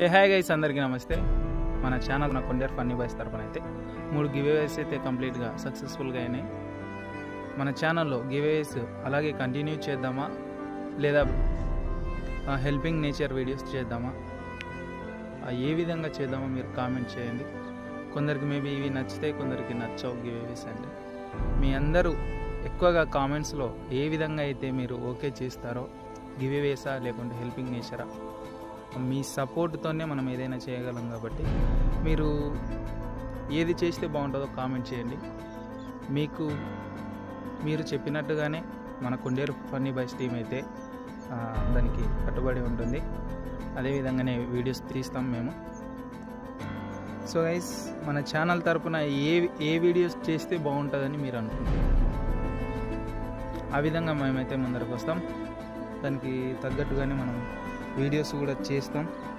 Hi guys, అందరికీ నమస్తే. మన ఛానల్ నా కొండేరు ఫన్నీ బాయ్స్ తరపున అయితే 3 గివేవేస్ అయితే కంప్లీట్గా సక్సెస్ఫుల్గా అయినాయి. మన ఛానల్లో గివేవేస్ అలాగే కంటిన్యూ చేద్దామా లేదా హెల్పింగ్ నేచర్ వీడియోస్ చేద్దామా, ఏ విధంగా చేద్దామో మీరు కామెంట్ చేయండి. కొందరికి మేబీ ఇవి నచ్చితే, కొందరికి నచ్చవు గివేవేస్ అంటే. మీ అందరూ ఎక్కువగా కామెంట్స్లో ఏ విధంగా అయితే మీరు ఓకే చేస్తారో, గివేవేసా లేకుంటే హెల్పింగ్ నేచరా, మీ సపోర్ట్తోనే మనం ఏదైనా చేయగలం. కాబట్టి మీరు ఏది చేస్తే బాగుంటుందో కామెంట్ చేయండి. మీరు చెప్పినట్టుగానే మన కొండేరు ఫన్నీ బాయ్స్ టీం అయితే దానికి కట్టుబడి ఉంటుంది. అదేవిధంగానే వీడియోస్ తీస్తాం మేము. సో గైస్, మన ఛానల్ తరపున ఏ వీడియోస్ చేస్తే బాగుంటుందని మీరు అనుకుంటున్నారు, ఆ విధంగా మేమైతే ముందరకు వస్తాం. దానికి తగ్గట్టుగానే మనం వీడియోస్ కూడా చేస్తాం.